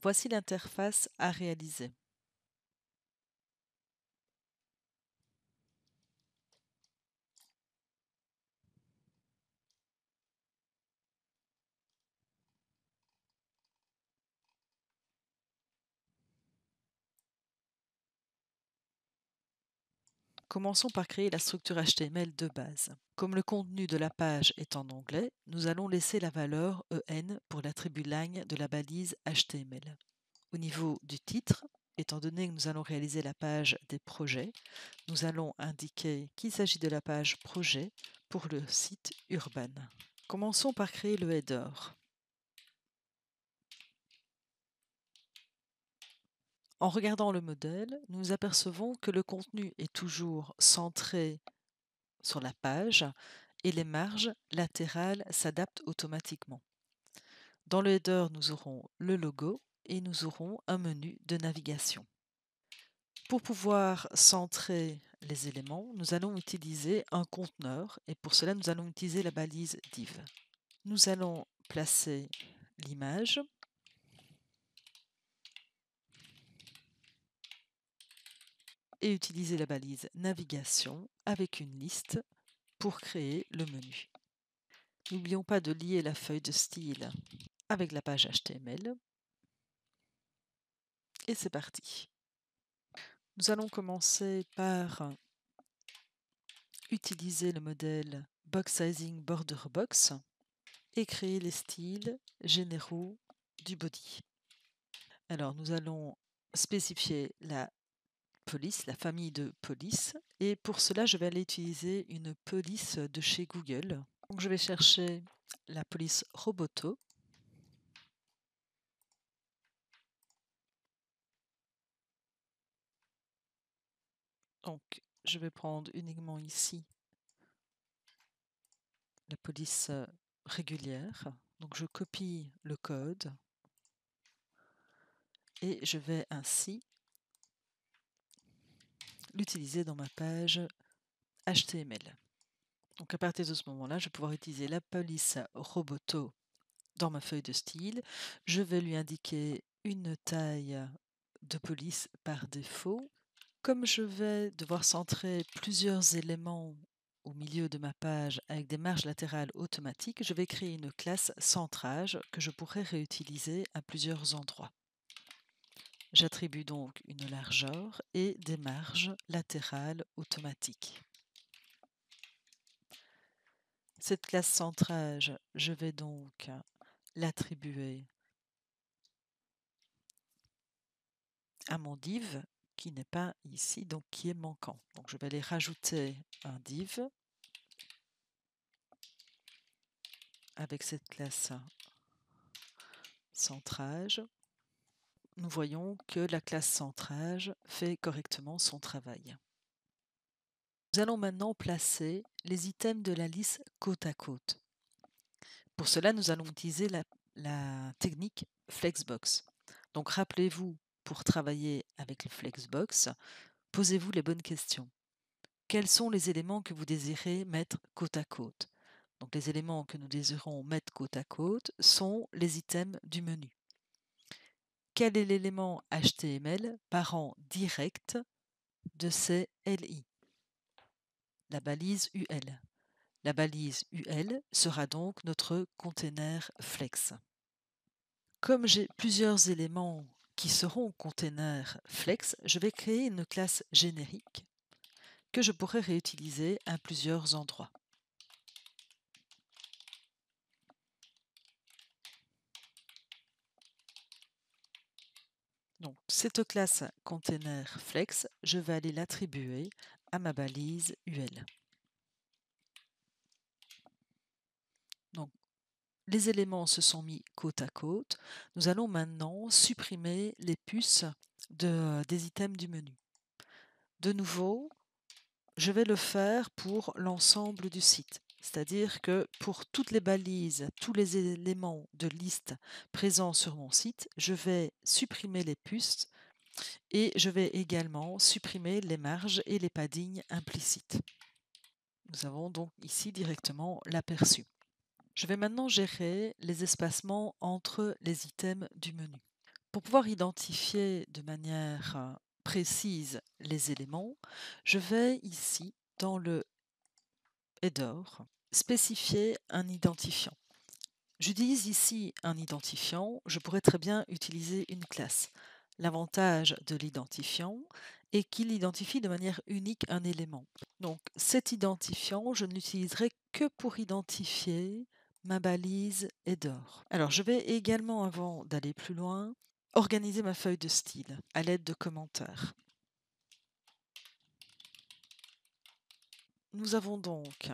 Voici l'interface à réaliser. Commençons par créer la structure HTML de base. Comme le contenu de la page est en anglais, nous allons laisser la valeur EN pour l'attribut line de la balise HTML. Au niveau du titre, étant donné que nous allons réaliser la page des projets, nous allons indiquer qu'il s'agit de la page projet pour le site Urban. Commençons par créer le header. En regardant le modèle, nous apercevons que le contenu est toujours centré sur la page et les marges latérales s'adaptent automatiquement. Dans le header, nous aurons le logo et nous aurons un menu de navigation. Pour pouvoir centrer les éléments, nous allons utiliser un conteneur et pour cela, nous allons utiliser la balise div. Nous allons placer l'image et utiliser la balise navigation avec une liste pour créer le menu. N'oublions pas de lier la feuille de style avec la page HTML. Et c'est parti. Nous allons commencer par utiliser le modèle Box Sizing Border Box et créer les styles généraux du body. Alors, nous allons spécifier la police, la famille de police, et pour cela, je vais aller utiliser une police de chez Google. Donc, je vais chercher la police Roboto. Donc, je vais prendre uniquement ici la police régulière. Donc, je copie le code et je vais ainsi l'utiliser dans ma page HTML. Donc, à partir de ce moment-là, je vais pouvoir utiliser la police Roboto dans ma feuille de style. Je vais lui indiquer une taille de police par défaut. Comme je vais devoir centrer plusieurs éléments au milieu de ma page avec des marges latérales automatiques, je vais créer une classe centrage que je pourrai réutiliser à plusieurs endroits. J'attribue donc une largeur et des marges latérales automatiques. Cette classe centrage, je vais donc l'attribuer à mon div qui n'est pas ici, donc qui est manquant. Donc je vais aller rajouter un div avec cette classe centrage. Nous voyons que la classe centrage fait correctement son travail. Nous allons maintenant placer les items de la liste côte à côte. Pour cela, nous allons utiliser la technique Flexbox. Donc rappelez-vous, pour travailler avec le Flexbox, posez-vous les bonnes questions. Quels sont les éléments que vous désirez mettre côte à côte? Donc les éléments que nous désirons mettre côte à côte sont les items du menu. Quel est l'élément HTML parent direct de ces LI? La balise UL. La balise UL sera donc notre container Flex. Comme j'ai plusieurs éléments qui seront container Flex, je vais créer une classe générique que je pourrai réutiliser à plusieurs endroits. Donc, cette classe container Flex, je vais aller l'attribuer à ma balise UL. Donc, les éléments se sont mis côte à côte. Nous allons maintenant supprimer les puces des items du menu. De nouveau, je vais le faire pour l'ensemble du site. C'est-à-dire que pour toutes les balises, tous les éléments de liste présents sur mon site, je vais supprimer les puces et je vais également supprimer les marges et les paddings implicites. Nous avons donc ici directement l'aperçu. Je vais maintenant gérer les espacements entre les items du menu. Pour pouvoir identifier de manière précise les éléments, je vais ici, dans le header, spécifier un identifiant. J'utilise ici un identifiant, je pourrais très bien utiliser une classe. L'avantage de l'identifiant est qu'il identifie de manière unique un élément. Donc cet identifiant, je ne l'utiliserai que pour identifier ma balise header. Alors je vais également, avant d'aller plus loin, organiser ma feuille de style à l'aide de commentaires. Nous avons donc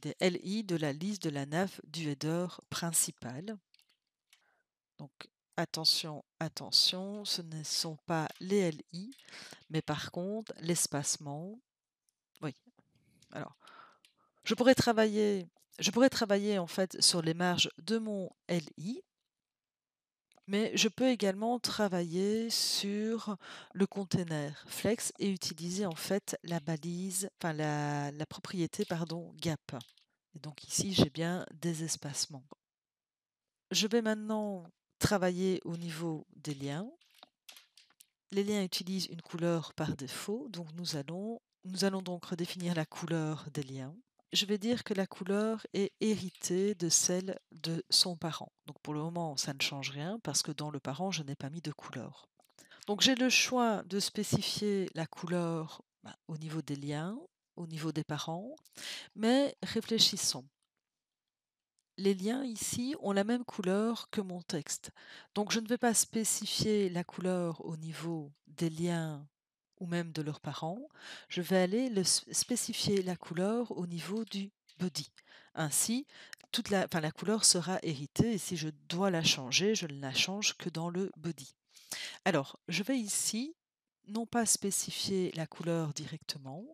des LI de la liste de la nave du header principal. Donc attention, attention, ce ne sont pas les LI, mais par contre l'espacement. Oui. Alors, je pourrais travailler en fait sur les marges de mon LI, mais je peux également travailler sur le container flex et utiliser en fait la balise, enfin la propriété pardon, gap. Et donc ici, j'ai bien des espacements. Je vais maintenant travailler au niveau des liens. Les liens utilisent une couleur par défaut, donc nous allons donc redéfinir la couleur des liens. Je vais dire que la couleur est héritée de celle de son parent. Donc pour le moment, ça ne change rien parce que dans le parent, je n'ai pas mis de couleur. Donc j'ai le choix de spécifier la couleur au niveau des liens, au niveau des parents, mais réfléchissons. Les liens ici ont la même couleur que mon texte. Donc je ne vais pas spécifier la couleur au niveau des liens ou même de leurs parents. Je vais aller spécifier la couleur au niveau du body. Ainsi, la couleur sera héritée et si je dois la changer, je ne la change que dans le body. Alors, je vais ici non pas spécifier la couleur directement,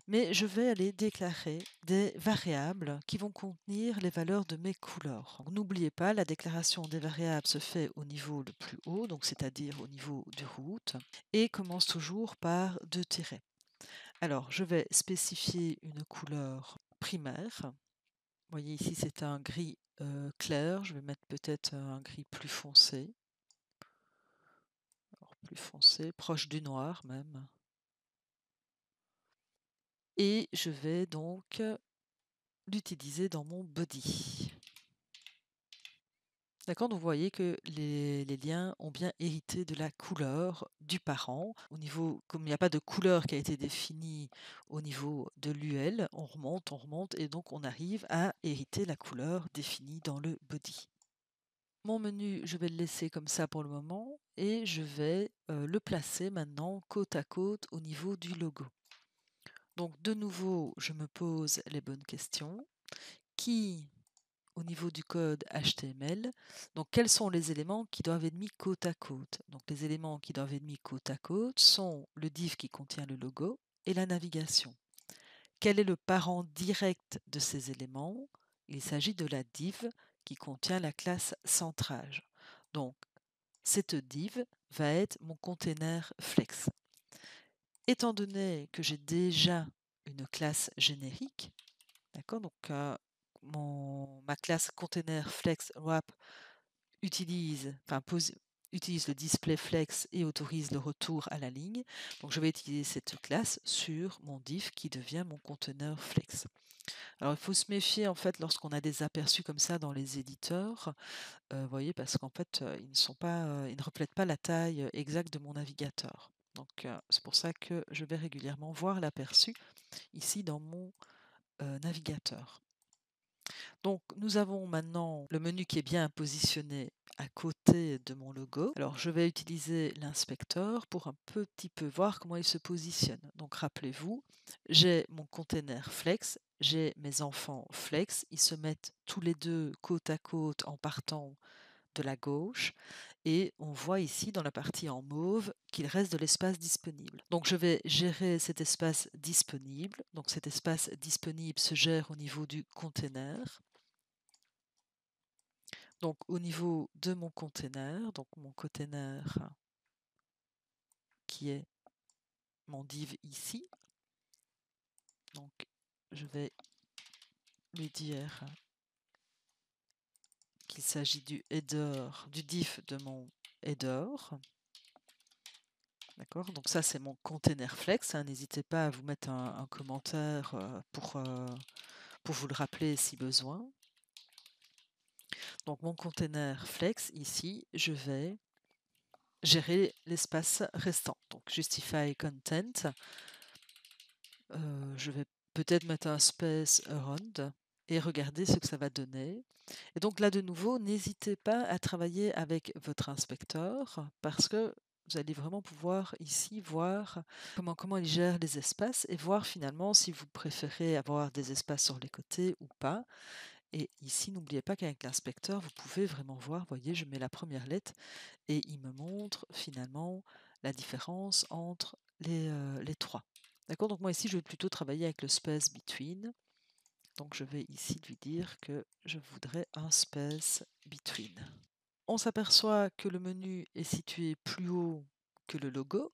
mais je vais aller déclarer des variables qui vont contenir les valeurs de mes couleurs. N'oubliez pas, la déclaration des variables se fait au niveau le plus haut, donc c'est-à-dire au niveau du root, et commence toujours par 2 tirets. Alors, je vais spécifier une couleur primaire. Vous voyez ici, c'est un gris clair. Je vais mettre peut-être un gris plus foncé. Plus foncé, proche du noir même. Et je vais donc l'utiliser dans mon body. D'accord, donc vous voyez que les liens ont bien hérité de la couleur du parent. Au niveau, comme il n'y a pas de couleur qui a été définie au niveau de l'UL, on remonte, et donc on arrive à hériter la couleur définie dans le body. Mon menu, je vais le laisser comme ça pour le moment et je vais le placer maintenant côte à côte au niveau du logo. Donc de nouveau, je me pose les bonnes questions. Qui, au niveau du code HTML, donc quels sont les éléments qui doivent être mis côte à côte? Donc les éléments qui doivent être mis côte à côte sont le div qui contient le logo et la navigation. Quel est le parent direct de ces éléments? Il s'agit de la div qui contient la classe centrage. Donc cette div va être mon container flex. Étant donné que j'ai déjà une classe générique, d'accord, donc ma classe container flex wrap utilise le display flex et autorise le retour à la ligne. Donc je vais utiliser cette classe sur mon div qui devient mon container flex. Alors il faut se méfier en fait lorsqu'on a des aperçus comme ça dans les éditeurs, vous voyez, parce qu'en fait ils ne reflètent pas la taille exacte de mon navigateur. Donc c'est pour ça que je vais régulièrement voir l'aperçu ici dans mon navigateur. Donc nous avons maintenant le menu qui est bien positionné à côté de mon logo. Alors je vais utiliser l'inspecteur pour un petit peu voir comment il se positionne. Donc rappelez-vous, j'ai mon container flex, j'ai mes enfants flex, ils se mettent tous les deux côte à côte en partant de la gauche et on voit ici dans la partie en mauve qu'il reste de l'espace disponible. Donc je vais gérer cet espace disponible. Donc cet espace disponible se gère au niveau du container. Donc au niveau de mon container, donc mon container qui est mon div ici, donc je vais lui dire qu'il s'agit du header, du div de mon header. D'accord, donc ça c'est mon container flex, hein. N'hésitez pas à vous mettre un commentaire pour vous le rappeler si besoin. Donc mon container flex, ici, je vais gérer l'espace restant. Donc justify content, je vais peut-être mettre un space around et regarder ce que ça va donner. Et donc là de nouveau, n'hésitez pas à travailler avec votre inspecteur parce que vous allez vraiment pouvoir ici voir comment il gère les espaces et voir finalement si vous préférez avoir des espaces sur les côtés ou pas. Et ici, n'oubliez pas qu'avec l'inspecteur, vous pouvez vraiment voir, vous voyez, je mets la première lettre et il me montre finalement la différence entre les trois. D'accord? Donc moi ici, je vais plutôt travailler avec le space between. Donc je vais ici lui dire que je voudrais un space between. On s'aperçoit que le menu est situé plus haut que le logo,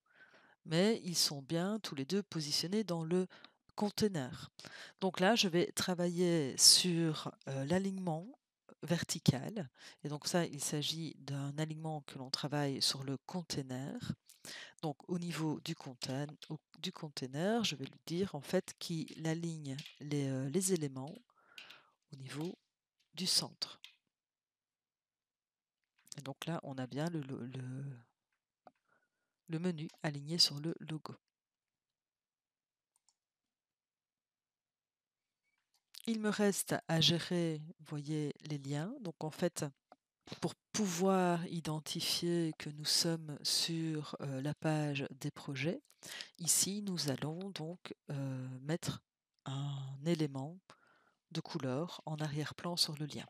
mais ils sont bien tous les deux positionnés dans le container. Donc là, je vais travailler sur l'alignement vertical. Et donc ça, il s'agit d'un alignement que l'on travaille sur le container. Donc au niveau du container, je vais lui dire en fait qu'il aligne les éléments au niveau du centre. Et donc là, on a bien le menu aligné sur le logo. Il me reste à gérer, vous voyez, les liens. Donc en fait, pour pouvoir identifier que nous sommes sur la page des projets, ici, nous allons donc mettre un élément de couleur en arrière-plan sur le lien.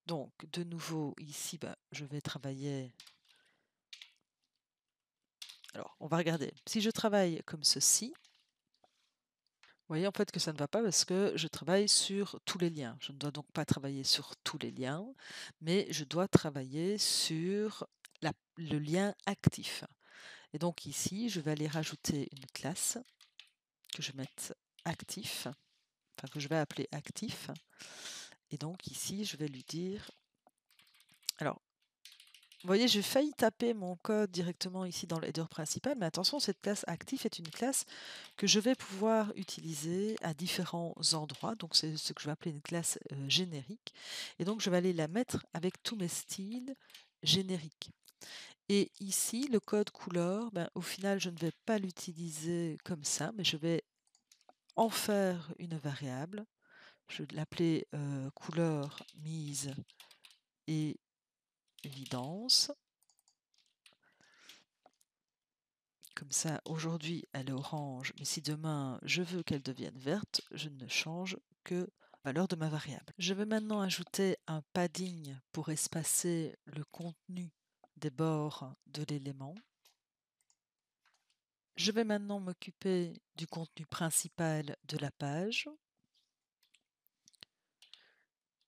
Donc, de nouveau, ici, je vais travailler. Alors, on va regarder. Si je travaille comme ceci, vous voyez en fait que ça ne va pas parce que je travaille sur tous les liens. Je ne dois donc pas travailler sur tous les liens, mais je dois travailler sur le lien actif. Et donc ici, je vais aller rajouter une classe que je vais mettre actif, enfin que je vais appeler actif. Et donc ici, je vais lui dire... Alors, vous voyez, j'ai failli taper mon code directement ici dans le header principal, mais attention, cette classe actif est une classe que je vais pouvoir utiliser à différents endroits. Donc, c'est ce que je vais appeler une classe générique. Et donc, je vais aller la mettre avec tous mes styles génériques. Et ici, le code couleur, au final, je ne vais pas l'utiliser comme ça, mais je vais en faire une variable. Je vais l'appeler couleur mise et évidence. Comme ça, aujourd'hui, elle est orange, mais si demain, je veux qu'elle devienne verte, je ne change que la valeur de ma variable. Je vais maintenant ajouter un padding pour espacer le contenu des bords de l'élément. Je vais maintenant m'occuper du contenu principal de la page.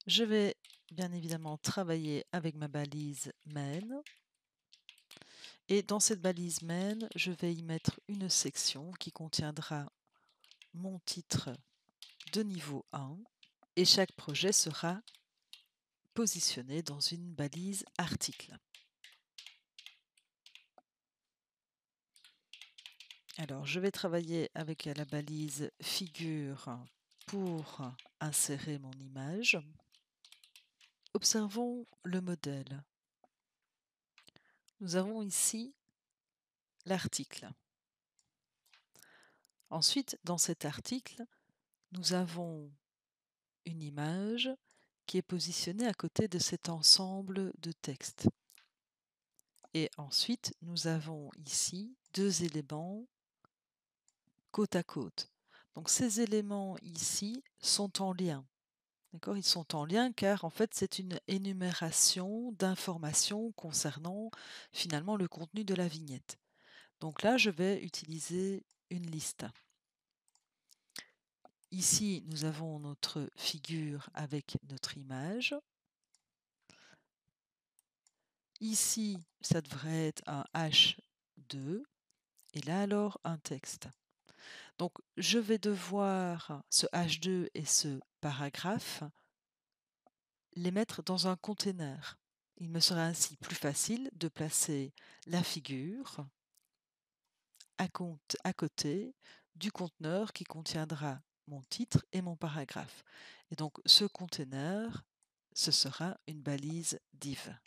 Je vais bien évidemment travailler avec ma balise main. Et dans cette balise main, je vais y mettre une section qui contiendra mon titre de niveau 1 et chaque projet sera positionné dans une balise article. Alors, je vais travailler avec la balise figure pour insérer mon image. Observons le modèle. Nous avons ici l'article. Ensuite, dans cet article, nous avons une image qui est positionnée à côté de cet ensemble de texte. Et ensuite, nous avons ici deux éléments côte à côte. Donc ces éléments ici sont en lien. D'accord? Ils sont en lien car en fait c'est une énumération d'informations concernant finalement le contenu de la vignette. Donc là je vais utiliser une liste. Ici nous avons notre figure avec notre image. Ici ça devrait être un H2 et là alors un texte. Donc je vais devoir ce H2 et ce paragraphe les mettre dans un container. Il me sera ainsi plus facile de placer la figure à côté du conteneur qui contiendra mon titre et mon paragraphe. Et donc ce conteneur, ce sera une balise div.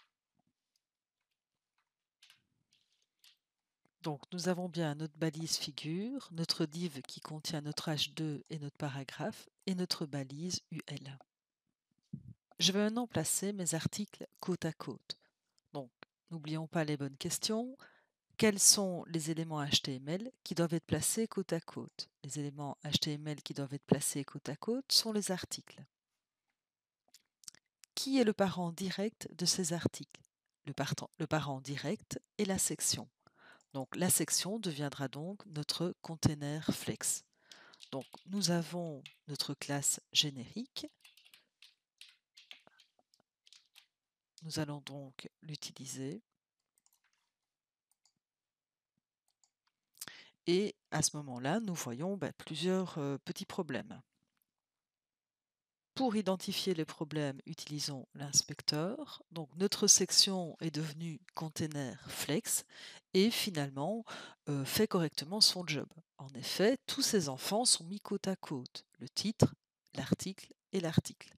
Donc nous avons bien notre balise figure, notre div qui contient notre H2 et notre paragraphe, et notre balise UL. Je vais maintenant placer mes articles côte à côte. Donc n'oublions pas les bonnes questions. Quels sont les éléments HTML qui doivent être placés côte à côte? Les éléments HTML qui doivent être placés côte à côte sont les articles. Qui est le parent direct de ces articles? Le parent direct est la section. Donc la section deviendra donc notre container flex. Donc nous avons notre classe générique. Nous allons donc l'utiliser. Et à ce moment-là, nous voyons plusieurs petits problèmes. Pour identifier les problèmes, utilisons l'inspecteur. Donc notre section est devenue container flex et finalement fait correctement son job. En effet, tous ces enfants sont mis côte à côte, le titre, l'article et l'article.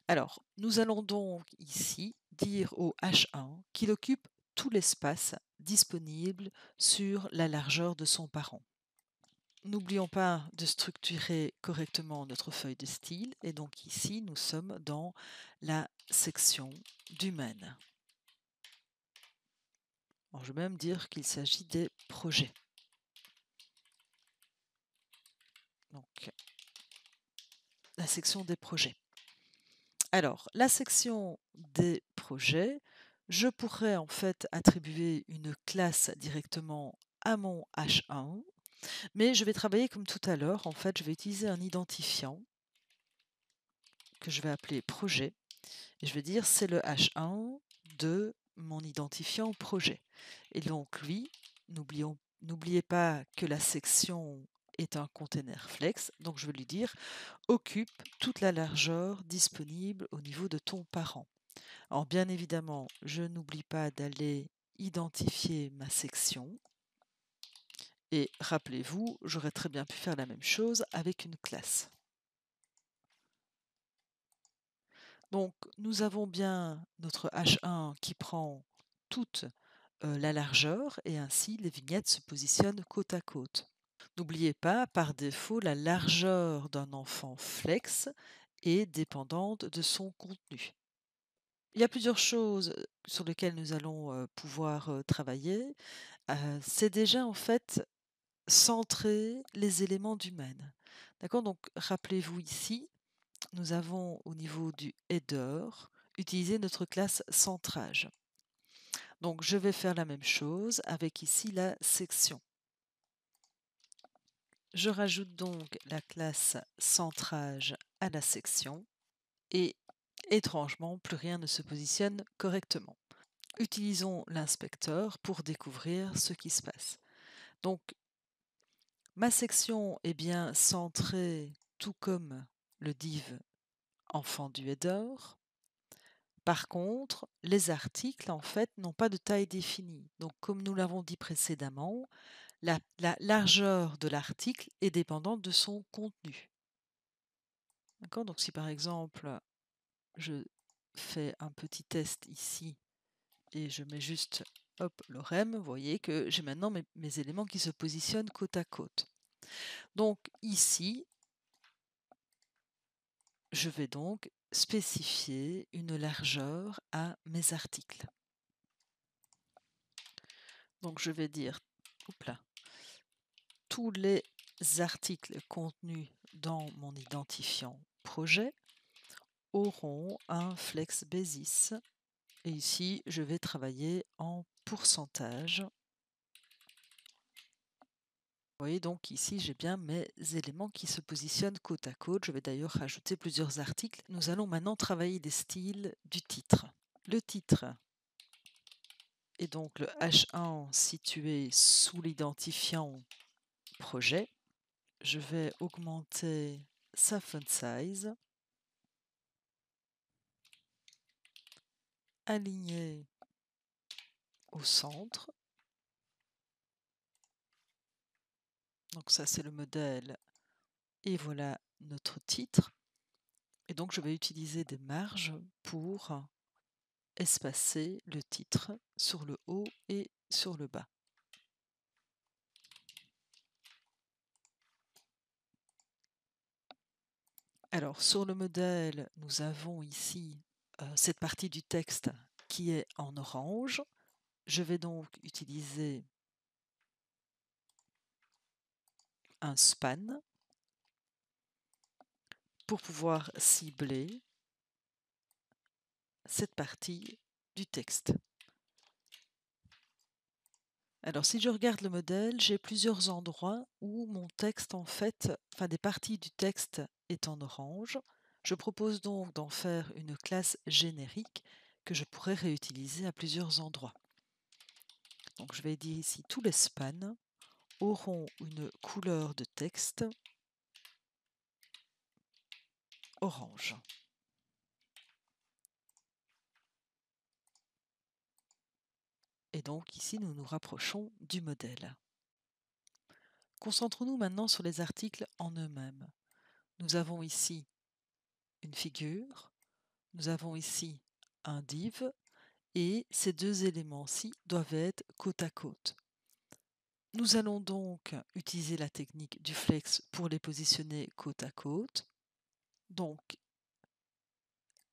Alors, nous allons donc ici dire au H1 qu'il occupe tout l'espace disponible sur la largeur de son parent. N'oublions pas de structurer correctement notre feuille de style et donc ici nous sommes dans la section du main. Alors, je vais même dire qu'il s'agit des projets. Donc la section des projets. Alors la section des projets, je pourrais en fait attribuer une classe directement à mon H1, mais je vais travailler comme tout à l'heure. En fait, je vais utiliser un identifiant que je vais appeler projet. Et je vais dire c'est le H1 de mon identifiant projet. Et donc lui, n'oubliez pas que la section est un container flex, donc je vais lui dire occupe toute la largeur disponible au niveau de ton parent. Alors bien évidemment, je n'oublie pas d'aller identifier ma section. Et rappelez-vous, j'aurais très bien pu faire la même chose avec une classe. Donc nous avons bien notre H1 qui prend toute la largeur et ainsi les vignettes se positionnent côte à côte. N'oubliez pas, par défaut, la largeur d'un enfant flex est dépendante de son contenu. Il y a plusieurs choses sur lesquelles nous allons pouvoir travailler. C'est déjà en fait centrer les éléments du main. D'accord? Donc rappelez-vous ici, nous avons au niveau du header utilisé notre classe centrage. Donc je vais faire la même chose avec ici la section. Je rajoute donc la classe centrage à la section et étrangement, plus rien ne se positionne correctement. Utilisons l'inspecteur pour découvrir ce qui se passe. Donc ma section est bien centrée tout comme le div enfant du header. Par contre, les articles, en fait, n'ont pas de taille définie. Donc, comme nous l'avons dit précédemment, la largeur de l'article est dépendante de son contenu. D'accord? Donc, si par exemple, je fais un petit test ici et je mets juste hop, l'orem, vous voyez que j'ai maintenant mes éléments qui se positionnent côte à côte. Donc, ici, je vais donc spécifier une largeur à mes articles. Donc je vais dire tous les articles contenus dans mon identifiant projet auront un flex basis. Et ici, je vais travailler en pourcentage. Vous voyez donc ici, j'ai bien mes éléments qui se positionnent côte à côte. Je vais d'ailleurs rajouter plusieurs articles. Nous allons maintenant travailler les styles du titre. Le titre est donc le H1 situé sous l'identifiant projet. Je vais augmenter sa font size. aligné au centre. Donc ça, c'est le modèle. Et voilà notre titre. Et donc, je vais utiliser des marges pour espacer le titre sur le haut et sur le bas. Alors, sur le modèle, nous avons ici cette partie du texte qui est en orange. Je vais donc utiliser un span pour pouvoir cibler cette partie du texte. Alors, si je regarde le modèle, j'ai plusieurs endroits où mon texte, en fait, enfin des parties du texte est en orange. Je propose donc d'en faire une classe générique que je pourrais réutiliser à plusieurs endroits. Donc, je vais dire ici tous les spans auront une couleur de texte orange. Et donc ici, nous nous rapprochons du modèle. Concentrons-nous maintenant sur les articles en eux-mêmes. Nous avons ici une figure, nous avons ici un div, et ces deux éléments-ci doivent être côte à côte. Nous allons donc utiliser la technique du flex pour les positionner côte à côte. Donc,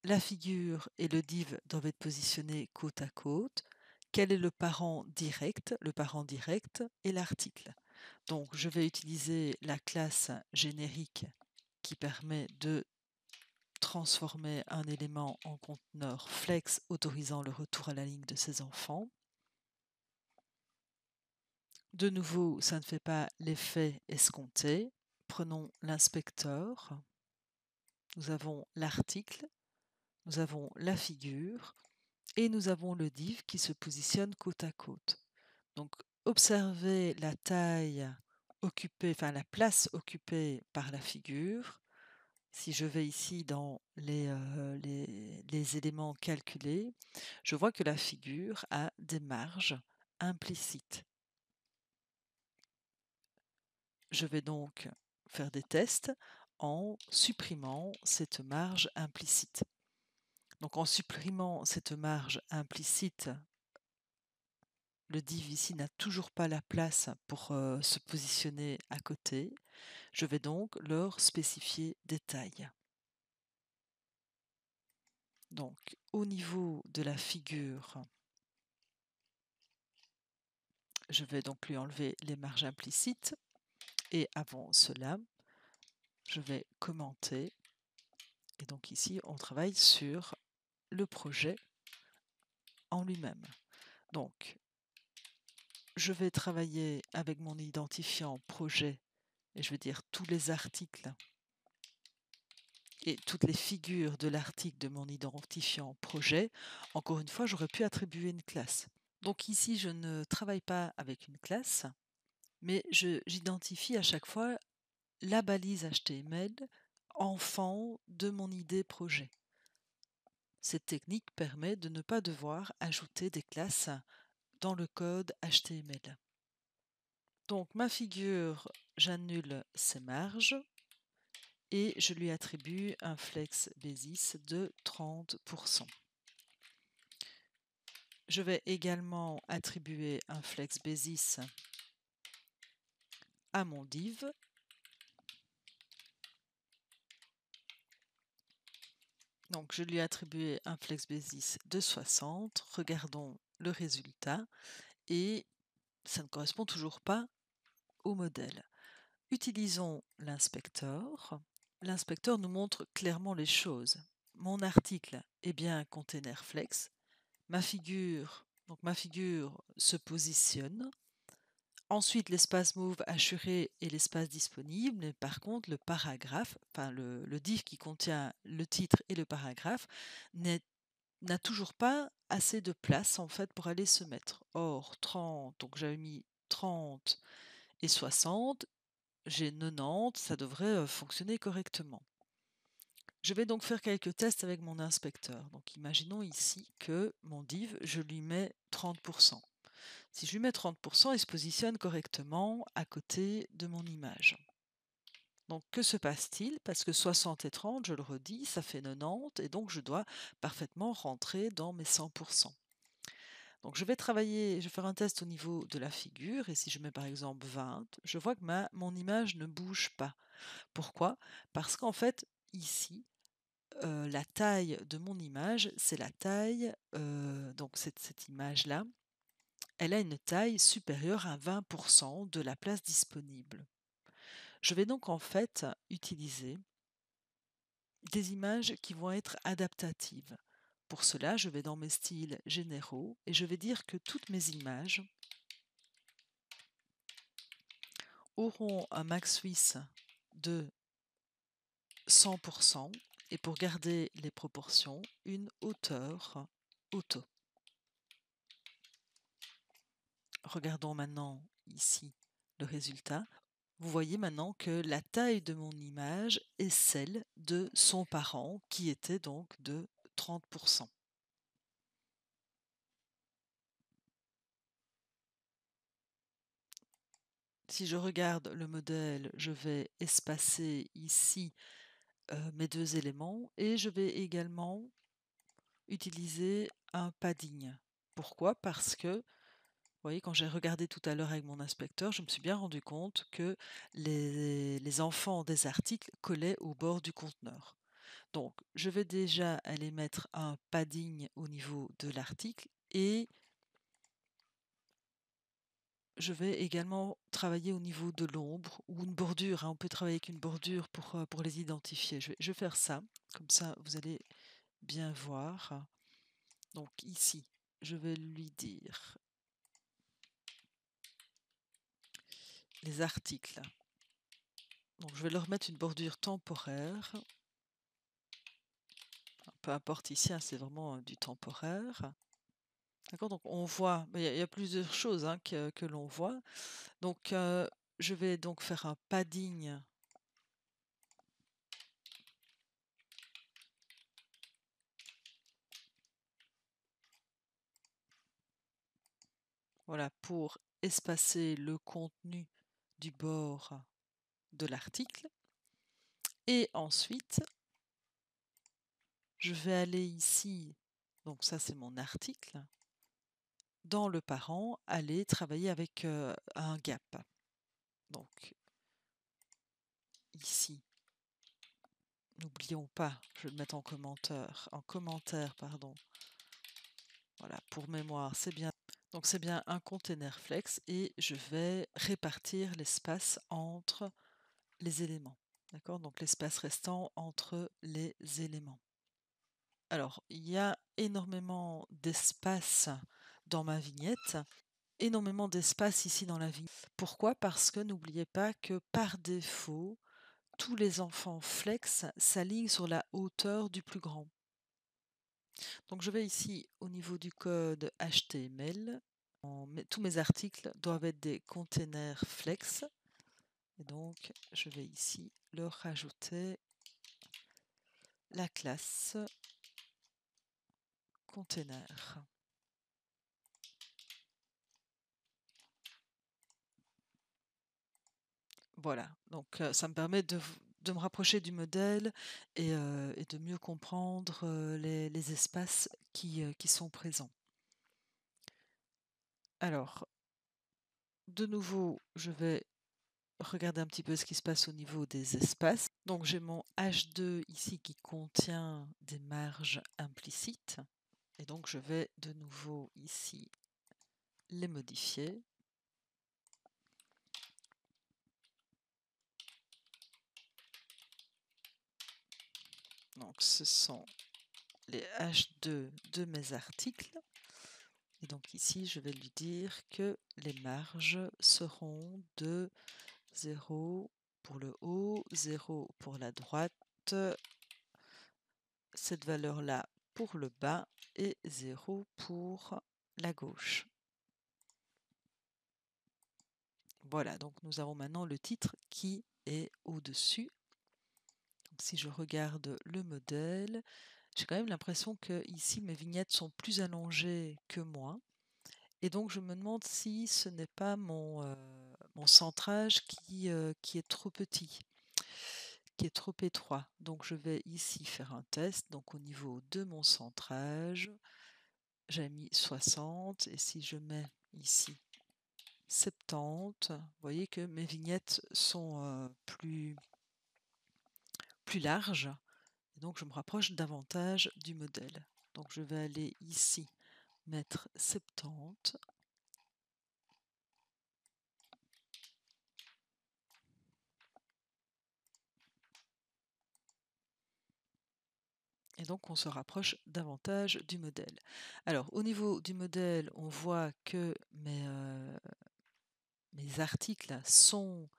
la figure et le div doivent être positionnés côte à côte. Quel est le parent direct? Le parent direct est l'article. Donc, je vais utiliser la classe générique qui permet de transformer un élément en conteneur flex autorisant le retour à la ligne de ses enfants. De nouveau, ça ne fait pas l'effet escompté. Prenons l'inspecteur. Nous avons l'article, nous avons la figure et nous avons le div qui se positionne côte à côte. Donc, observez la taille occupée, enfin la place occupée par la figure. Si je vais ici dans les éléments calculés, je vois que la figure a des marges implicites. Je vais donc faire des tests en supprimant cette marge implicite. Donc en supprimant cette marge implicite, le div ici n'a toujours pas la place pour se positionner à côté. Je vais donc leur spécifier des tailles. Donc au niveau de la figure, je vais donc lui enlever les marges implicites. Et avant cela, je vais commenter. Et donc ici, on travaille sur le projet en lui-même. Donc, je vais travailler avec mon identifiant projet et je vais dire tous les articles et toutes les figures de l'article de mon identifiant projet. Encore une fois, j'aurais pu attribuer une classe. Donc ici, je ne travaille pas avec une classe, mais j'identifie à chaque fois la balise HTML enfant de mon idée projet. Cette technique permet de ne pas devoir ajouter des classes dans le code HTML. Donc ma figure, j'annule ses marges et je lui attribue un flex basis de 30%. Je vais également attribuer un flex basis à mon div. Donc je lui ai attribué un flex basis de 60. Regardons le résultat et ça ne correspond toujours pas au modèle. Utilisons l'inspecteur. L'inspecteur nous montre clairement les choses. Mon article est bien un container flex. Ma figure se positionne. Ensuite, l'espace move assuré et l'espace disponible. Mais par contre, le paragraphe, enfin le div qui contient le titre et le paragraphe, n'a toujours pas assez de place en fait pour aller se mettre. Or, 30, donc j'avais mis 30 et 60, j'ai 90, ça devrait fonctionner correctement. Je vais donc faire quelques tests avec mon inspecteur. Donc imaginons ici que mon div, je lui mets 30%. Si je lui mets 30%, il se positionne correctement à côté de mon image. Donc que se passe-t-il? Parce que 60 et 30, je le redis, ça fait 90 et donc je dois parfaitement rentrer dans mes 100%. Donc je vais faire un test au niveau de la figure et si je mets par exemple 20, je vois que mon image ne bouge pas. Pourquoi? Parce qu'en fait, ici, la taille de mon image, c'est la taille, donc cette image-là, elle a une taille supérieure à 20% de la place disponible. Je vais donc en fait utiliser des images qui vont être adaptatives. Pour cela, je vais dans mes styles généraux et je vais dire que toutes mes images auront un max suisse de 100% et pour garder les proportions, une hauteur auto. Regardons maintenant ici le résultat. Vous voyez maintenant que la taille de mon image est celle de son parent qui était donc de 30%. Si je regarde le modèle, je vais espacer ici mes deux éléments et je vais également utiliser un padding. Pourquoi? Parce que, vous voyez, quand j'ai regardé tout à l'heure avec mon inspecteur, je me suis bien rendu compte que les enfants des articles collaient au bord du conteneur. Donc, je vais déjà aller mettre un padding au niveau de l'article et je vais également travailler au niveau de l'ombre ou une bordure, hein. On peut travailler avec une bordure pour les identifier. Je vais faire ça, comme ça vous allez bien voir. Donc ici, je vais lui dire les articles. Donc je vais leur mettre une bordure temporaire. Peu importe ici, hein, c'est vraiment du temporaire. D'accord, donc on voit, il y a plusieurs choses hein, que l'on voit. Donc je vais donc faire un padding. Voilà, pour espacer le contenu du bord de l'article. Et ensuite, je vais aller ici, donc ça c'est mon article, dans le parent, aller travailler avec un gap. Donc ici, n'oublions pas, je vais le mettre en commentaire, pardon. Voilà, pour mémoire, c'est bien. Donc c'est bien un container flex et je vais répartir l'espace entre les éléments. D'accord? Donc l'espace restant entre les éléments. Alors, il y a énormément d'espace dans ma vignette, énormément d'espace ici dans la vignette. Pourquoi? Parce que n'oubliez pas que par défaut, tous les enfants flex s'alignent sur la hauteur du plus grand. Donc je vais ici au niveau du code HTML. Tous mes articles doivent être des containers flex. Et donc je vais ici leur rajouter la classe container. Voilà, donc ça me permet de me rapprocher du modèle et de mieux comprendre les espaces qui sont présents. Alors, de nouveau, je vais regarder un petit peu ce qui se passe au niveau des espaces. Donc j'ai mon H2 ici qui contient des marges implicites. Et donc je vais de nouveau ici les modifier. Donc ce sont les H2 de mes articles. Et donc ici, je vais lui dire que les marges seront de 0 pour le haut, 0 pour la droite, cette valeur-là pour le bas et 0 pour la gauche. Voilà, donc nous avons maintenant le titre qui est au-dessus. si je regarde le modèle, j'ai quand même l'impression que ici mes vignettes sont plus allongées que moi. Et donc je me demande si ce n'est pas mon centrage qui est trop petit, qui est trop étroit. Donc je vais ici faire un test. Donc au niveau de mon centrage, j'ai mis 60 et si je mets ici 70, vous voyez que mes vignettes sont plus larges. Et donc je me rapproche davantage du modèle. Donc je vais aller ici mettre 70. Et donc on se rapproche davantage du modèle. Alors au niveau du modèle, on voit que mes articles sont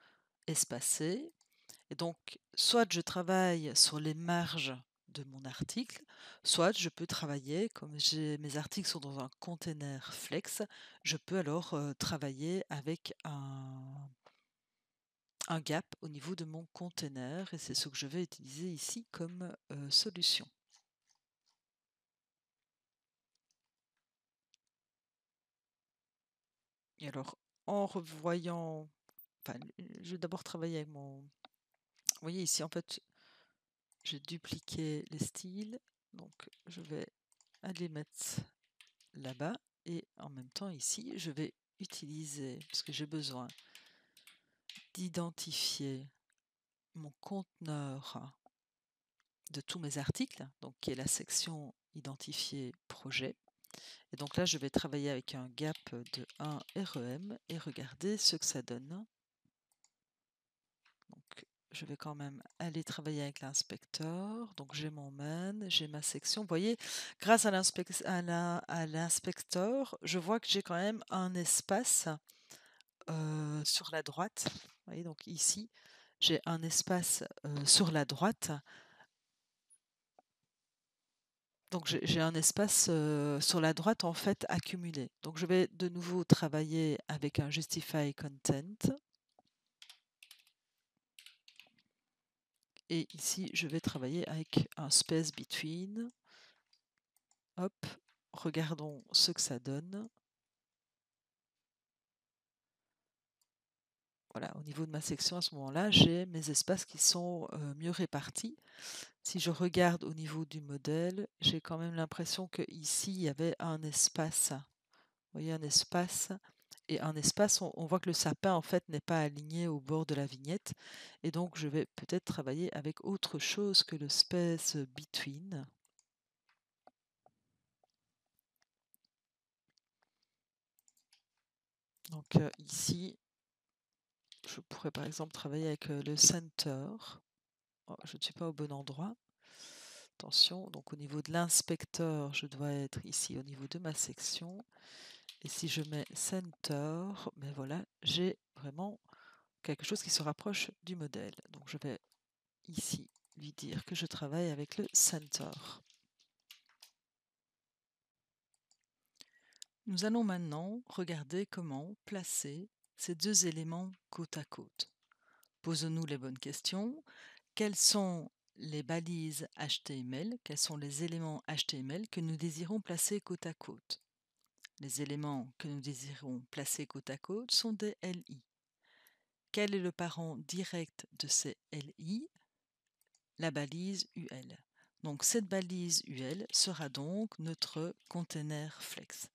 espacés. Et donc soit je travaille sur les marges de mon article, soit je peux travailler, comme mes articles sont dans un container flex, je peux alors travailler avec un gap au niveau de mon container et c'est ce que je vais utiliser ici comme solution. Et alors, en revoyant, enfin, je vais d'abord travailler avec mon... Vous voyez ici, en fait, j'ai dupliqué les styles, donc je vais aller mettre là-bas et en même temps ici, je vais utiliser, parce que j'ai besoin d'identifier mon conteneur de tous mes articles, donc qui est la section identifier projet. Et donc là, je vais travailler avec un gap de 1 REM et regarder ce que ça donne. Donc, je vais quand même aller travailler avec l'inspecteur. Donc, j'ai mon man, j'ai ma section. Vous voyez, grâce à l'inspecteur, je vois que j'ai quand même un espace sur la droite. Vous voyez, donc ici, j'ai un espace sur la droite. Donc j'ai un espace sur la droite en fait accumulé. Donc je vais de nouveau travailler avec un Justify Content. Et ici, je vais travailler avec un Space Between. Hop, regardons ce que ça donne. Voilà, au niveau de ma section, à ce moment-là, j'ai mes espaces qui sont mieux répartis. Si je regarde au niveau du modèle, j'ai quand même l'impression qu'ici, il y avait un espace. Vous voyez, un espace. Et un espace, on voit que le sapin, en fait, n'est pas aligné au bord de la vignette. Et donc, je vais peut-être travailler avec autre chose que le Space Between. Donc ici, je pourrais par exemple travailler avec le Center. Oh, je ne suis pas au bon endroit. Attention, donc au niveau de l'inspecteur, je dois être ici au niveau de ma section. Et si je mets Center, ben voilà, j'ai vraiment quelque chose qui se rapproche du modèle. Donc je vais ici lui dire que je travaille avec le Center. Nous allons maintenant regarder comment placer ces deux éléments côte à côte. Posons-nous les bonnes questions. Quelles sont les balises HTML? Quels sont les éléments HTML que nous désirons placer côte à côte? Les éléments que nous désirons placer côte à côte sont des LI. Quel est le parent direct de ces LI? La balise UL. Donc cette balise UL sera donc notre container flex.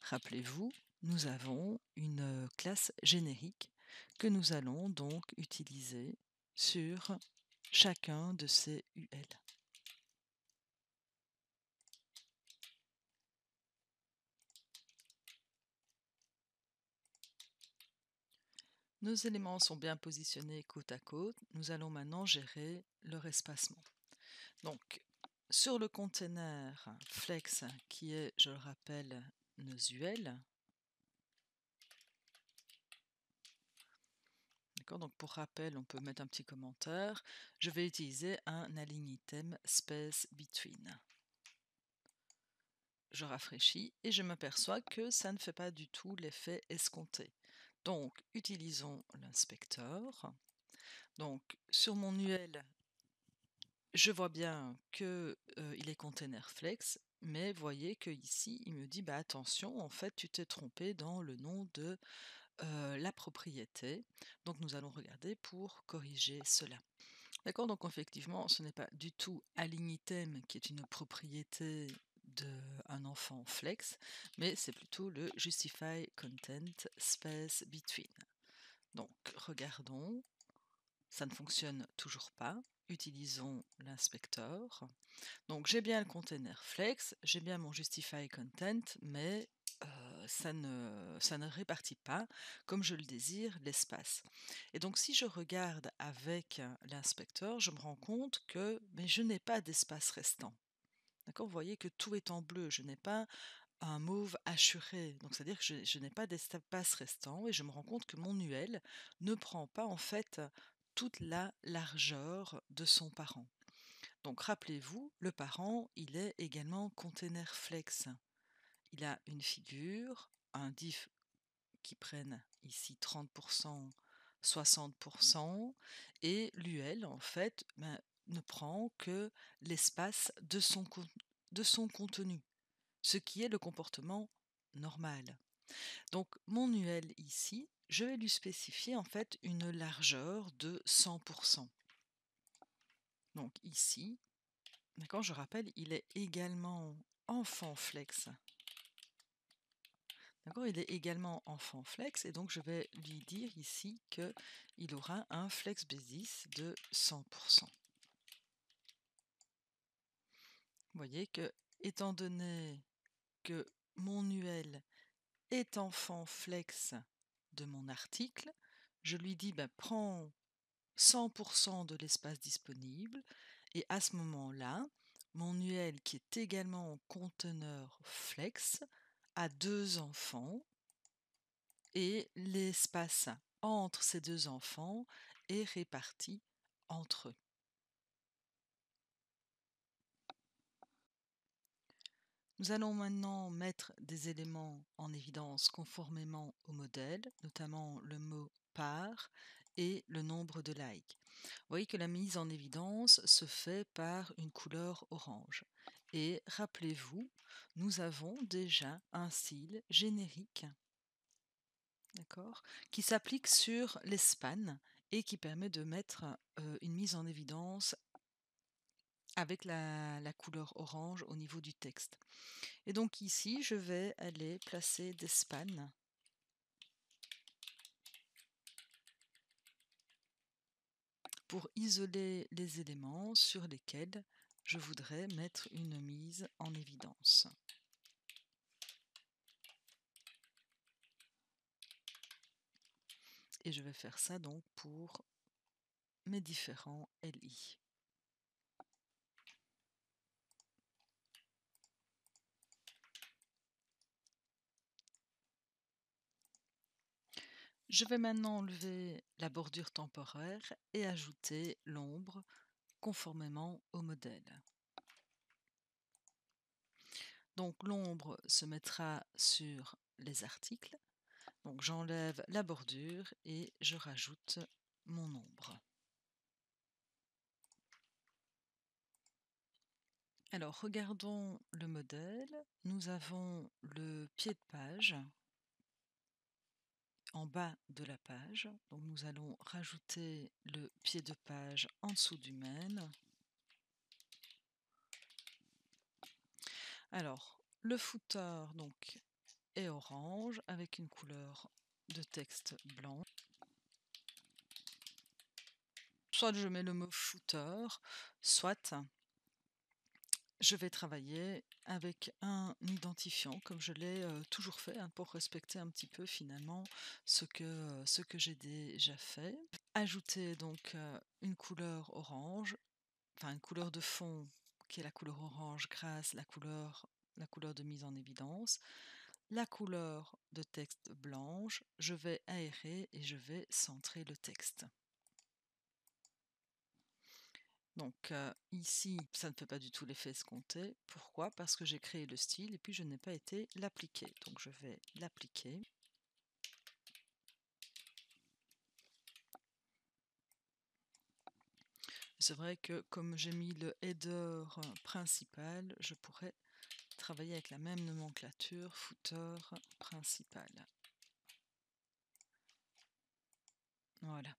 Rappelez-vous, nous avons une classe générique que nous allons donc utiliser sur chacun de ces UL. Nos éléments sont bien positionnés côte à côte. Nous allons maintenant gérer leur espacement. Donc, sur le container flex qui est, je le rappelle, nos UL. Donc pour rappel, on peut mettre un petit commentaire. Je vais utiliser un align item space between. Je rafraîchis et je m'aperçois que ça ne fait pas du tout l'effet escompté. Donc, utilisons l'inspecteur. Donc, sur mon UL, je vois bien que, il est container flex, mais voyez que ici il me dit: «Bah, attention, en fait, tu t'es trompé dans le nom de, la propriété». Donc nous allons regarder pour corriger cela. D'accord, donc effectivement, ce n'est pas du tout align item qui est une propriété d'un enfant flex, mais c'est plutôt le justify content space between. Donc regardons, ça ne fonctionne toujours pas. Utilisons l'inspecteur. Donc j'ai bien le container flex, j'ai bien mon justify content, mais ça ne répartit pas comme je le désire l'espace. Et donc si je regarde avec l'inspecteur, je me rends compte que mais je n'ai pas d'espace restant. D'accord, vous voyez que tout est en bleu, je n'ai pas un mauve assuré, donc c'est-à-dire que je n'ai pas d'espace restant et je me rends compte que mon UL ne prend pas en fait toute la largeur de son parent. Donc rappelez-vous, le parent, il est également container flex. Il a une figure, un diff qui prenne ici 30%, 60%, et l'UL en fait ne prend que l'espace de son contenu, ce qui est le comportement normal. Donc mon UL ici, je vais lui spécifier en fait une largeur de 100%. Donc ici, d'accord, je rappelle, il est également enfant flex. D'accord, il est également enfant flex et donc je vais lui dire ici qu'il aura un flex basis de 100%. Vous voyez que, étant donné que mon UL est enfant flex de mon article, je lui dis prends 100% de l'espace disponible et à ce moment-là, mon UL qui est également conteneur flex a 2 enfants et l'espace entre ces 2 enfants est réparti entre eux. Nous allons maintenant mettre des éléments en évidence conformément au modèle, notamment le mot par et le nombre de likes. Vous voyez que la mise en évidence se fait par une couleur orange. Et rappelez-vous, nous avons déjà un style générique, d'accord, qui s'applique sur les spans et qui permet de mettre une mise en évidence avec la couleur orange au niveau du texte. Et donc ici, je vais aller placer des spans pour isoler les éléments sur lesquels je voudrais mettre une mise en évidence. Et je vais faire ça donc pour mes différents LI. Je vais maintenant enlever la bordure temporaire et ajouter l'ombre conformément au modèle. Donc l'ombre se mettra sur les articles. Donc j'enlève la bordure et je rajoute mon ombre. Alors regardons le modèle. Nous avons le pied de page en bas de la page. Donc nous allons rajouter le pied de page en dessous du main. Alors le footer donc est orange avec une couleur de texte blanc. Soit je mets le mot footer, soit je vais travailler avec un identifiant comme je l'ai toujours fait pour respecter un petit peu finalement ce que j'ai déjà fait. Ajouter donc une couleur orange, enfin une couleur de fond qui est la couleur orange grâce à la couleur de mise en évidence. La couleur de texte blanche, je vais aérer et je vais centrer le texte. Donc ici, ça ne fait pas du tout l'effet escompté. Pourquoi? Parce que j'ai créé le style et puis je n'ai pas été l'appliquer. Donc je vais l'appliquer. c'est vrai que comme j'ai mis le header principal, je pourrais travailler avec la même nomenclature, footer principal. Voilà.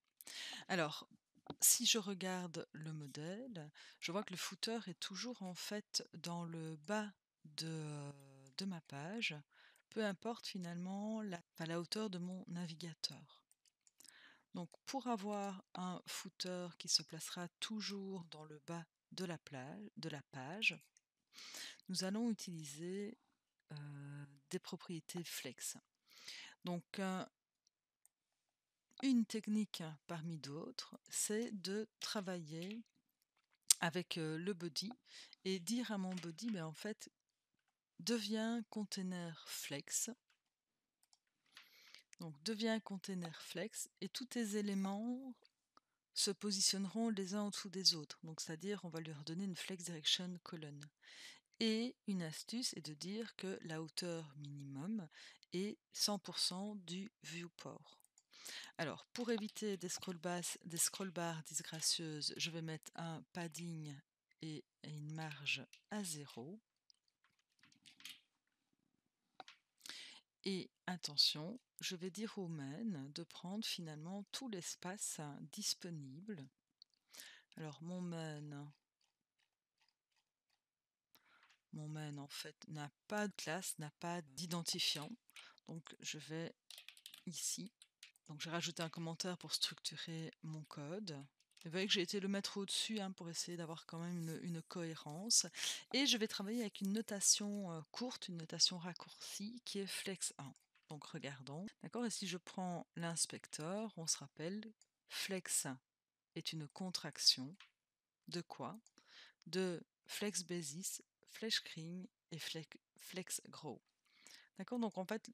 Alors, si je regarde le modèle, je vois que le footer est toujours en fait dans le bas de ma page, peu importe finalement la hauteur de mon navigateur. Donc pour avoir un footer qui se placera toujours dans le bas de la page, nous allons utiliser des propriétés flex. Donc une technique parmi d'autres, c'est de travailler avec le body et dire à mon body, mais en fait, deviens container flex. Donc deviens container flex et tous tes éléments se positionneront les uns en dessous des autres. Donc c'est-à-dire on va lui redonner une flex direction colonne. Et une astuce est de dire que la hauteur minimum est 100% du viewport. Alors, pour éviter des scroll bars disgracieuses, je vais mettre un padding et une marge à 0. Et attention, je vais dire au main de prendre finalement tout l'espace disponible. Alors, mon main en fait n'a pas de classe, n'a pas d'identifiant. Donc, je vais ici. Donc, j'ai rajouté un commentaire pour structurer mon code. Vous voyez que j'ai été le mettre au-dessus pour essayer d'avoir quand même une cohérence. Et je vais travailler avec une notation courte, une notation raccourcie qui est flex 1. Donc regardons. D'accord. Et si je prends l'inspecteur, on se rappelle, flex est une contraction de quoi? De flex basis, flex string et flex grow. D'accord. Donc en fait,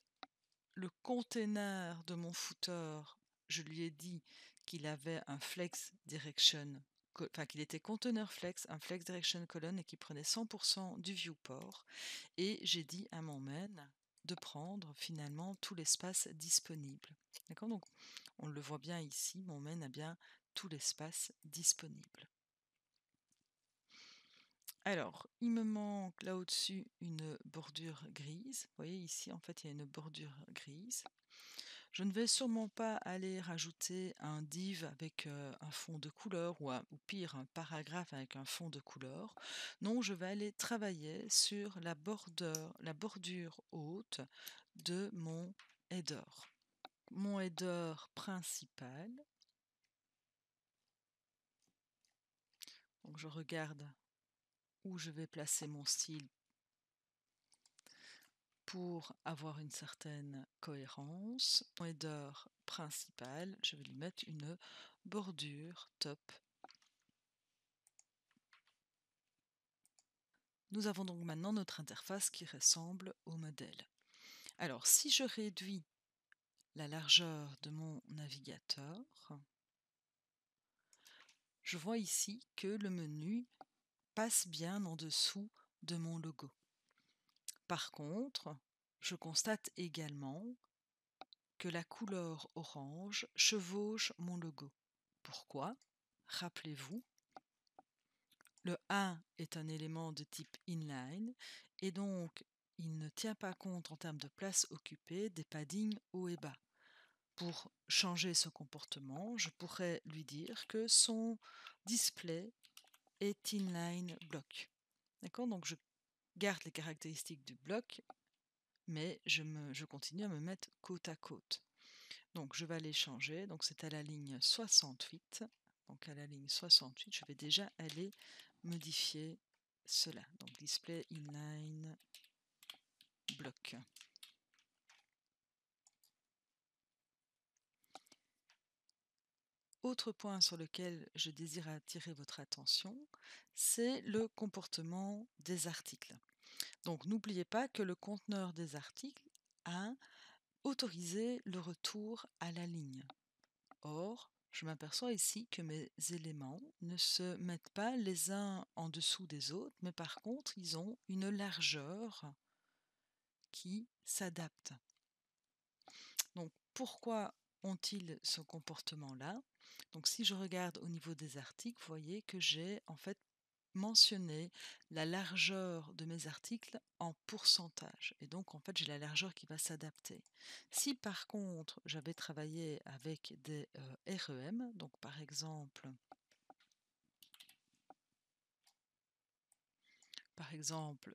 le container de mon footer, je lui ai dit qu'il avait un flex direction, enfin qu'il était container flex, un flex direction colonne et qui prenait 100% du viewport. Et j'ai dit à mon main de prendre finalement tout l'espace disponible. D'accord. Donc on le voit bien ici, mon main a bien tout l'espace disponible. Alors, il me manque là au-dessus une bordure grise. Vous voyez ici, en fait, il y a une bordure grise. Je ne vais sûrement pas aller rajouter un div avec un fond de couleur ou pire, un paragraphe avec un fond de couleur. Non, je vais aller travailler sur la bordure haute de mon header. Mon header principal. Donc, je regarde où je vais placer mon style pour avoir une certaine cohérence. Mon header principal, je vais lui mettre une bordure top. Nous avons donc maintenant notre interface qui ressemble au modèle. Alors, si je réduis la largeur de mon navigateur, je vois ici que le menu passe bien en dessous de mon logo. Par contre, je constate également que la couleur orange chevauche mon logo. Pourquoi? Rappelez-vous, le 1 est un élément de type inline et donc il ne tient pas compte en termes de place occupée des paddings haut et bas. Pour changer ce comportement, je pourrais lui dire que son display est inline block. D'accord? Donc je garde les caractéristiques du bloc, mais je continue à me mettre côte à côte. Donc je vais aller changer, donc c'est à la ligne 68. Donc à la ligne 68, je vais déjà aller modifier cela. Donc display inline block. Autre point sur lequel je désire attirer votre attention, c'est le comportement des articles. Donc n'oubliez pas que le conteneur des articles a autorisé le retour à la ligne. Or, je m'aperçois ici que mes éléments ne se mettent pas les uns en dessous des autres, mais par contre, ils ont une largeur qui s'adapte. Donc, pourquoi ont-ils ce comportement-là? Donc si je regarde au niveau des articles, vous voyez que j'ai en fait mentionné la largeur de mes articles en pourcentage. Et donc en fait j'ai la largeur qui va s'adapter. Si par contre j'avais travaillé avec des REM, donc par exemple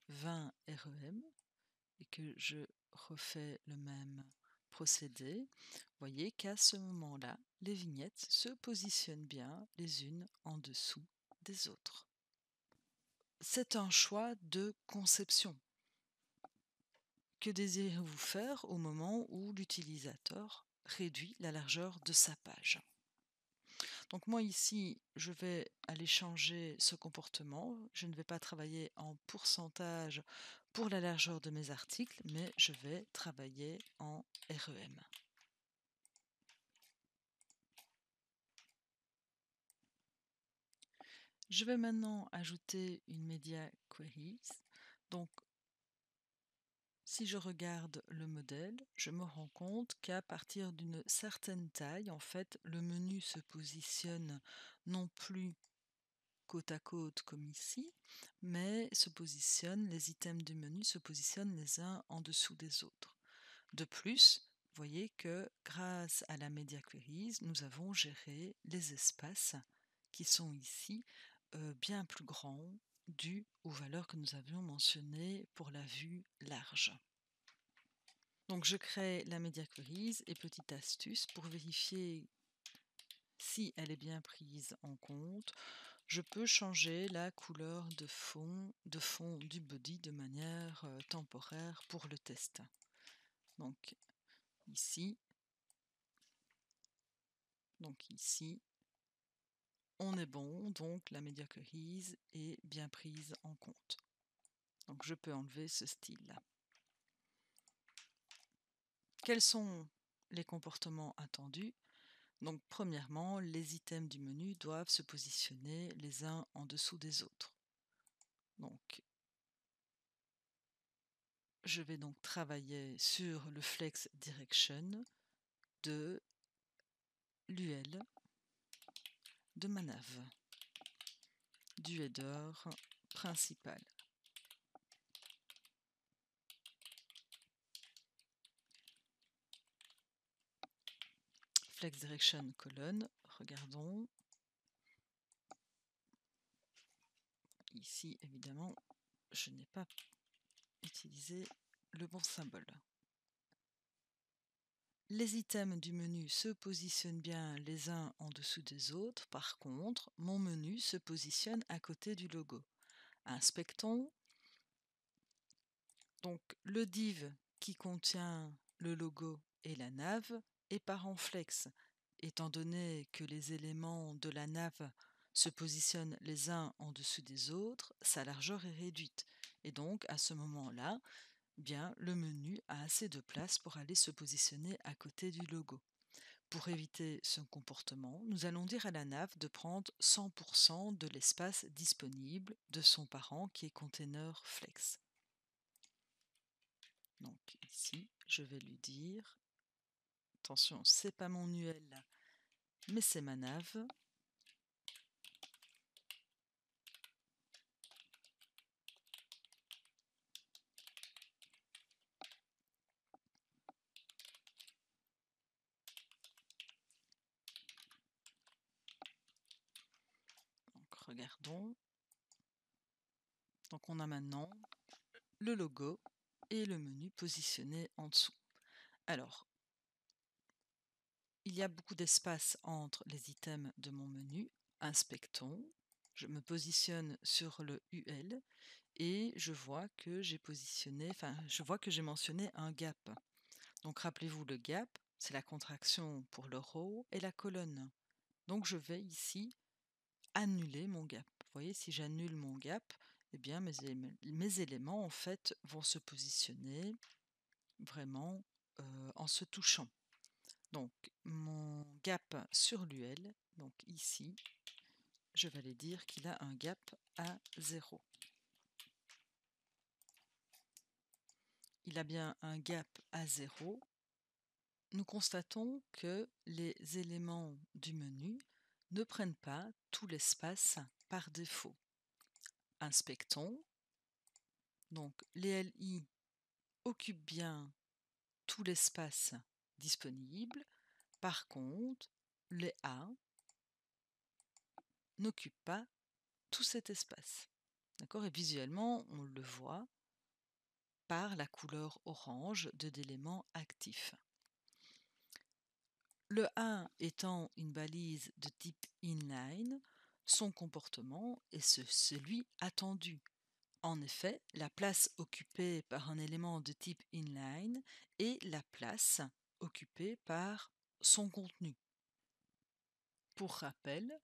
20 REM, et que je refais le même procédé, vous voyez qu'à ce moment-là, les vignettes se positionnent bien les unes en dessous des autres. C'est un choix de conception. Que désirez-vous faire au moment où l'utilisateur réduit la largeur de sa page? Donc moi ici, je vais aller changer ce comportement. Je ne vais pas travailler en pourcentage pour la largeur de mes articles, mais je vais travailler en REM. Je vais maintenant ajouter une Media Queries. Donc, si je regarde le modèle, je me rends compte qu'à partir d'une certaine taille, en fait, le menu se positionne non plus côte à côte comme ici, mais les items du menu se positionnent les uns en dessous des autres. De plus, vous voyez que grâce à la Media Queries, nous avons géré les espaces qui sont ici bien plus grands dû aux valeurs que nous avions mentionnées pour la vue large. Donc je crée la Media Queries et petite astuce pour vérifier si elle est bien prise en compte, je peux changer la couleur de fond du body de manière temporaire pour le test. Donc ici, on est bon, donc la Media Queries est bien prise en compte. Donc je peux enlever ce style-là. Quels sont les comportements attendus? Donc premièrement, les items du menu doivent se positionner les uns en dessous des autres. Donc je vais donc travailler sur le flex direction de l'UL de ma nav, du header principal. Flex direction colonne, regardons. Ici, évidemment, je n'ai pas utilisé le bon symbole. Les items du menu se positionnent bien les uns en dessous des autres. Par contre, mon menu se positionne à côté du logo. Inspectons. Donc, le div qui contient le logo et la nav est parent flex. Étant donné que les éléments de la nav se positionnent les uns en dessous des autres, sa largeur est réduite. Et donc, à ce moment-là, bien, le menu a assez de place pour aller se positionner à côté du logo. Pour éviter ce comportement, nous allons dire à la nav de prendre 100% de l'espace disponible de son parent qui est container flex. Donc ici, je vais lui dire, attention, c'est pas mon UL, mais c'est ma nav. Donc regardons. Donc on a maintenant le logo et le menu positionné en dessous. Alors, il y a beaucoup d'espace entre les items de mon menu. Inspectons. Je me positionne sur le UL et je vois que j'ai mentionné un gap. Donc rappelez-vous, le gap, c'est la contraction pour le row et la colonne. Donc je vais ici annuler mon gap. Vous voyez, si j'annule mon gap, eh bien mes éléments en fait vont se positionner vraiment en se touchant. Donc mon gap sur l'UL, donc ici, je vais aller dire qu'il a un gap à 0. Il a bien un gap à 0 nous constatons que les éléments du menu ne prennent pas tout l'espace par défaut. Inspectons. Donc, les LI occupent bien tout l'espace disponible. Par contre, les A n'occupent pas tout cet espace. D'accord? Et visuellement, on le voit par la couleur orange d'éléments actifs. Le 1 étant une balise de type inline, son comportement est celui attendu. En effet, la place occupée par un élément de type inline est la place occupée par son contenu. Pour rappel,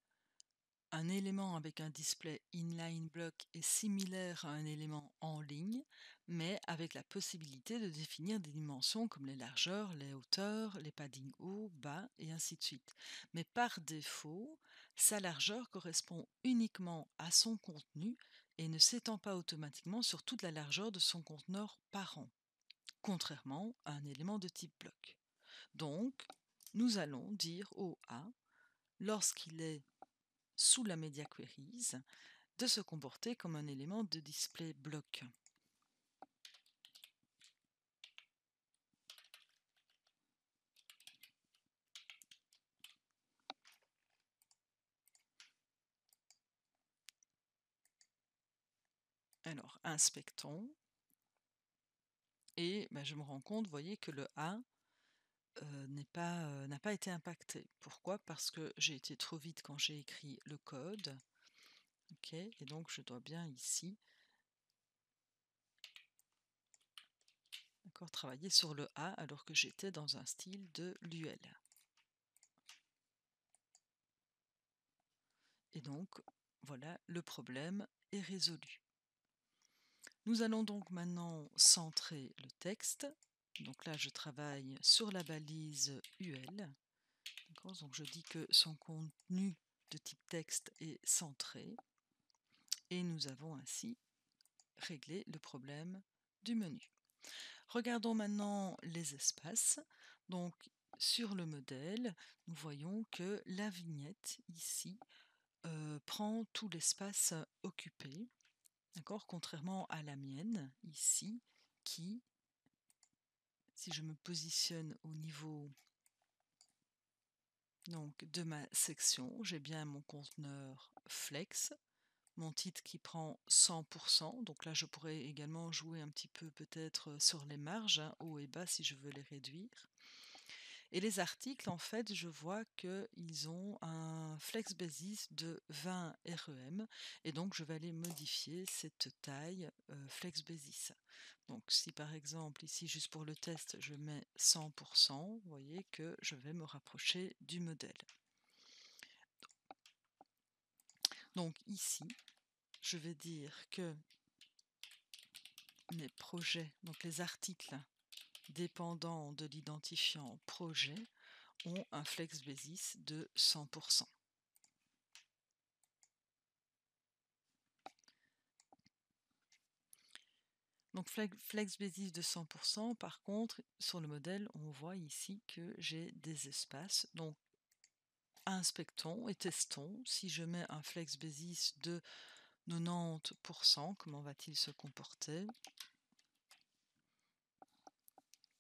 un élément avec un display inline block est similaire à un élément en ligne, mais avec la possibilité de définir des dimensions comme les largeurs, les hauteurs, les paddings hauts, bas et ainsi de suite. Mais par défaut, sa largeur correspond uniquement à son contenu et ne s'étend pas automatiquement sur toute la largeur de son conteneur parent, contrairement à un élément de type bloc. Donc, nous allons dire au A, lorsqu'il est sous la Media Queries, de se comporter comme un élément de display bloc. Alors, inspectons. Et je me rends compte, vous voyez, que le A n'a pas été impacté. Pourquoi? Parce que j'ai été trop vite quand j'ai écrit le code. Ok, et donc je dois bien ici travailler sur le A alors que j'étais dans un style de l'UL. Et donc, voilà, le problème est résolu. Nous allons donc maintenant centrer le texte. Donc là, je travaille sur la balise UL. Donc je dis que son contenu de type texte est centré. Et nous avons ainsi réglé le problème du menu. Regardons maintenant les espaces. Donc sur le modèle, nous voyons que la vignette ici prend tout l'espace occupé. D'accord, contrairement à la mienne ici, qui, si je me positionne au niveau donc, de ma section, j'ai bien mon conteneur flex, mon titre qui prend 100%. Donc là, je pourrais également jouer un petit peu peut-être sur les marges, haut et bas, si je veux les réduire. Et les articles, en fait, je vois qu'ils ont un flex basis de 20 REM et donc je vais aller modifier cette taille flex basis. Donc si par exemple ici, juste pour le test, je mets 100%, vous voyez que je vais me rapprocher du modèle. Donc ici, je vais dire que mes projets, donc les articles dépendants de l'identifiant projet, ont un flex basis de 100%. Donc flex basis de 100%, par contre, sur le modèle, on voit ici que j'ai des espaces. Donc, inspectons et testons. Si je mets un flex basis de 90%, comment va-t-il se comporter?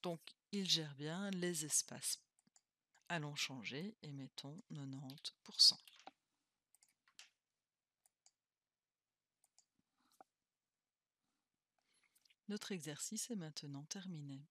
Donc, il gère bien les espaces. Allons changer et mettons 90%. Notre exercice est maintenant terminé.